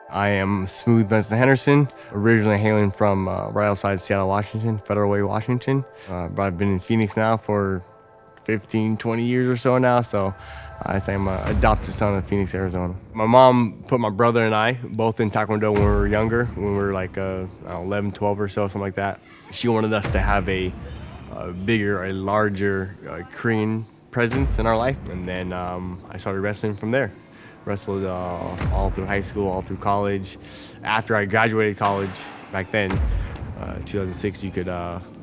I am Smooth Benson Henderson, originally hailing from right outside Seattle, Washington, Federal Way, Washington. But I've been in Phoenix now for 15, 20 years or so now, so I say I'm an adopted son of Phoenix, Arizona. My mom put my brother and I both in Taekwondo when we were younger, when we were like 11, 12 or so, something like that. She wanted us to have a bigger, a larger Korean presence in our life, and then I started wrestling from there. Wrestled all through high school, all through college. After I graduated college, back then, 2006, you could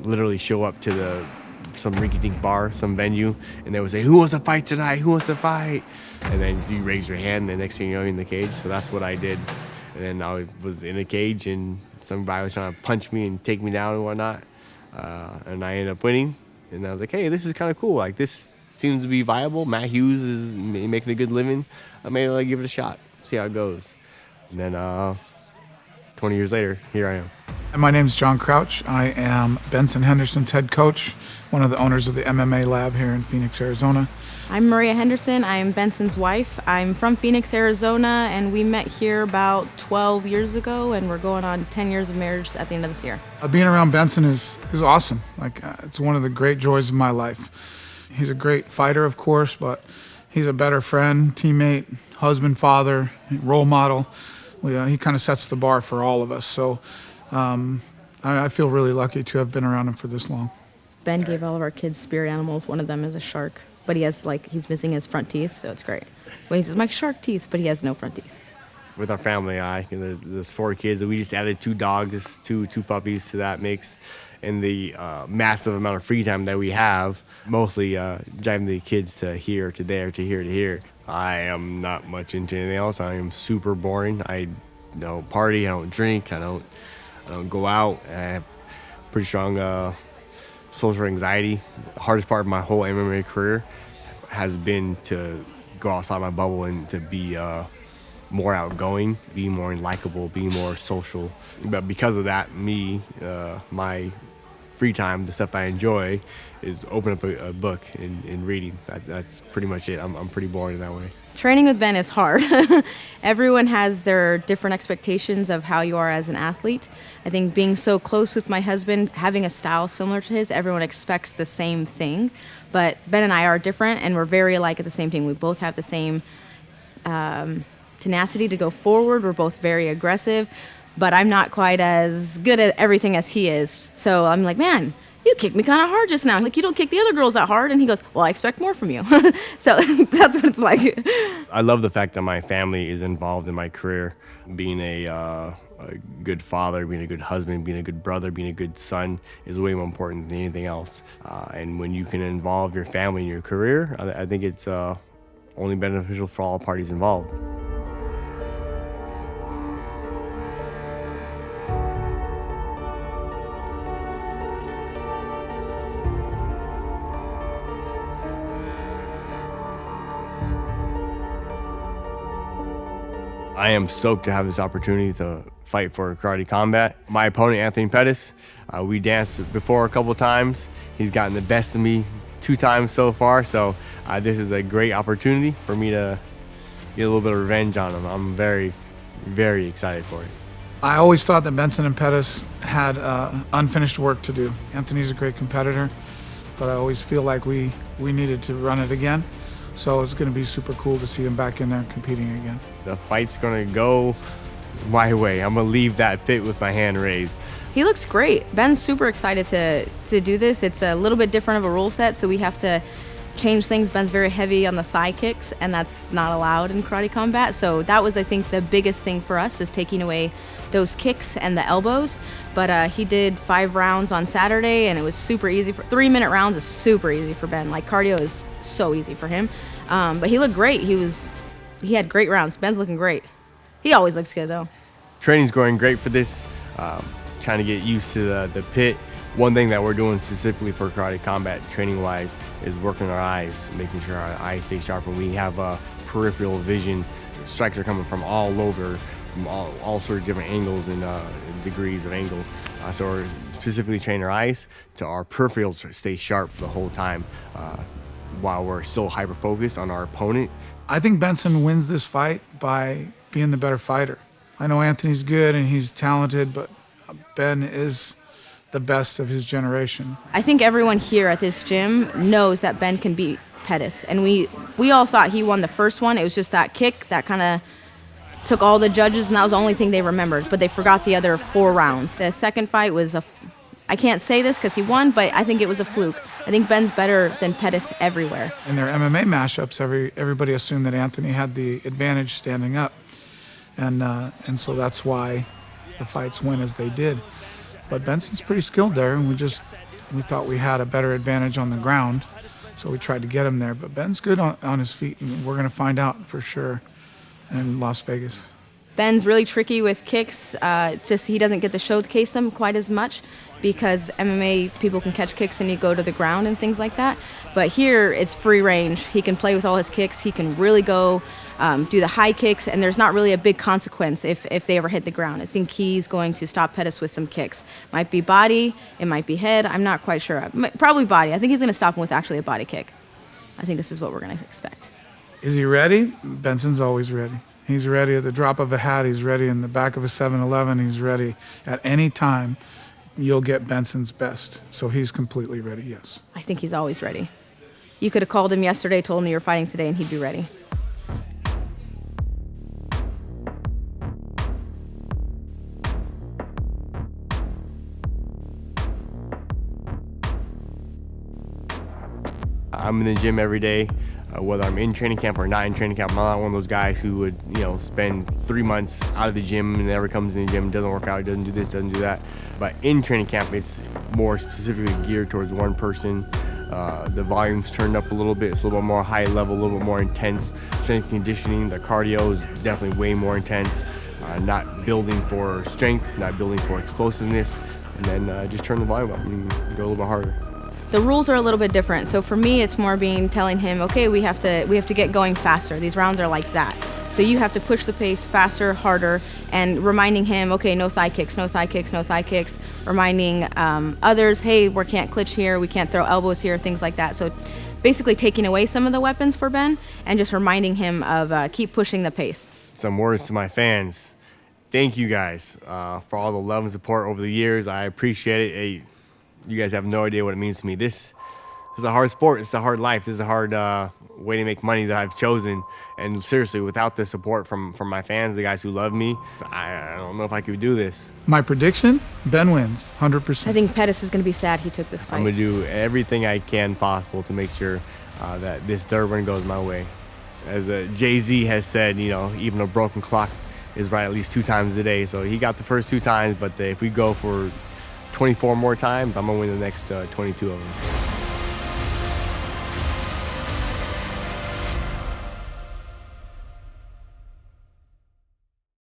literally show up to some rinky-dink bar, some venue, and they would say, "Who wants to fight tonight? Who wants to fight?" And then you raise your hand, and the next thing you know, you're in the cage. So that's what I did. And then I was in a cage, and somebody was trying to punch me and take me down and whatnot. And I ended up winning. And I was like, hey, this is kind of cool. Like, this seems to be viable. Matt Hughes is making a good living. I may like give it a shot, see how it goes. And then 20 years later, here I am. And my name's John Crouch. I am Benson Henderson's head coach, one of the owners of the MMA lab here in Phoenix, Arizona. I'm Maria Henderson. I'm Benson's wife. I'm from Phoenix, Arizona, and we met here about 12 years ago, and we're going on 10 years of marriage at the end of this year. Being around Benson is awesome. It's one of the great joys of my life. He's a great fighter, of course, but he's a better friend, teammate, husband, father, role model. He kind of sets the bar for all of us. So I feel really lucky to have been around him for this long. Ben gave all of our kids spirit animals. One of them is a shark, but he's missing his front teeth, so it's great. Well, he says, my shark teeth, but he has no front teeth. With our family, there's 4 kids. We just added 2 dogs, two puppies to that mix. And the massive amount of free time that we have, mostly driving the kids to here, to there, to here, to here. I am not much into anything else. I am super boring. I don't party, I don't drink, I don't go out. I have pretty strong social anxiety. The hardest part of my whole MMA career has been to go outside my bubble and to be more outgoing, be more likable, be more social. But because of that, my free time, the stuff I enjoy, is open up a book and reading. That's pretty much it. I'm pretty boring in that way. Training with Ben is hard. Everyone has their different expectations of how you are as an athlete. I think being so close with my husband, having a style similar to his, everyone expects the same thing. But Ben and I are different, and we're very alike at the same thing. We both have the same tenacity to go forward. We're both very aggressive, but I'm not quite as good at everything as he is. So I'm like, man, you kicked me kind of hard just now. Like, you don't kick the other girls that hard. And he goes, well, I expect more from you. So that's what it's like. I love the fact that my family is involved in my career. Being a good father, being a good husband, being a good brother, being a good son is way more important than anything else. And when you can involve your family in your career, I think it's only beneficial for all parties involved. I am stoked to have this opportunity to fight for Karate Combat. My opponent, Anthony Pettis, we danced before a couple times. He's gotten the best of me 2 times so far, so this is a great opportunity for me to get a little bit of revenge on him. I'm very, very excited for it. I always thought that Benson and Pettis had unfinished work to do. Anthony's a great competitor, but I always feel like we needed to run it again. So it's going to be super cool to see him back in there competing again. The fight's going to go my way. I'm going to leave that pit with my hand raised. He looks great. Ben's super excited to do this. It's a little bit different of a rule set, so we have to change things. Ben's very heavy on the thigh kicks, and that's not allowed in Karate Combat. So that was, I think, the biggest thing for us, is taking away those kicks and the elbows. But he did 5 rounds on Saturday, and it was super easy. 3-minute rounds is super easy for Ben. Like, cardio is so easy for him. But he looked great. He had great rounds. Ben's looking great. He always looks good, though. Training's going great for this. Trying to get used to the pit. One thing that we're doing specifically for Karate Combat training-wise is working our eyes, making sure our eyes stay sharp. And we have peripheral vision. Strikes are coming from all over, from all sorts of different angles and degrees of angle. So we're specifically training our eyes to our peripherals stay sharp the whole time, while we're still hyper-focused on our opponent. I think Benson wins this fight by being the better fighter. I know Anthony's good and he's talented, but Ben is the best of his generation. I think everyone here at this gym knows that Ben can beat Pettis, and we all thought he won the first one. It was just that kick that kind of took all the judges, and that was the only thing they remembered, but they forgot the other 4 rounds. The second fight was I can't say this because he won, but I think it was a fluke. I think Ben's better than Pettis everywhere. In their MMA mashups, everybody assumed that Anthony had the advantage standing up, and so that's why the fights went as they did. But Benson's pretty skilled there, and we thought we had a better advantage on the ground, so we tried to get him there. But Ben's good on his feet, and we're going to find out for sure in Las Vegas. Ben's really tricky with kicks. It's just he doesn't get to showcase them quite as much because MMA people can catch kicks and you go to the ground and things like that. But here it's free range. He can play with all his kicks. He can really go do the high kicks, and there's not really a big consequence if they ever hit the ground. I think he's going to stop Pettis with some kicks. Might be body, it might be head. I'm not quite sure. Probably body. I think he's going to stop him with actually a body kick. I think this is what we're going to expect. Is he ready? Benson's always ready. He's ready at the drop of a hat. He's ready in the back of a 7-Eleven. He's ready at any time. You'll get Benson's best. So he's completely ready, yes. I think he's always ready. You could have called him yesterday, told him you were fighting today, and he'd be ready. I'm in the gym every day, whether I'm in training camp or not in training camp. I'm not one of those guys who would, spend 3 months out of the gym and never comes in the gym, doesn't work out, doesn't do this, doesn't do that. But in training camp, it's more specifically geared towards one person. The volume's turned up a little bit. It's a little bit more high level, a little bit more intense. Strength conditioning, the cardio is definitely way more intense. Not building for strength, not building for explosiveness, and then just turn the volume up and go a little bit harder. The rules are a little bit different. So for me, it's more telling him, okay, we have to get going faster. These rounds are like that. So you have to push the pace faster, harder, and reminding him, okay, no thigh kicks, no thigh kicks, no thigh kicks. Reminding others, hey, we can't clinch here, we can't throw elbows here, things like that. So basically taking away some of the weapons for Ben and just reminding him of keep pushing the pace. Some words to my fans. Thank you guys for all the love and support over the years. I appreciate it. Hey, you guys have no idea what it means to me. This is a hard sport. It's a hard life. This is a hard way to make money that I've chosen. And seriously, without the support from my fans, the guys who love me, I don't know if I could do this. My prediction, Ben wins, 100%. I think Pettis is going to be sad he took this fight. I'm going to do everything I can possible to make sure that this third one goes my way. As Jay-Z has said, even a broken clock is right at least 2 times a day. So he got the first 2 times, but if we go for 24 more times, I'm going to win the next 22 of them.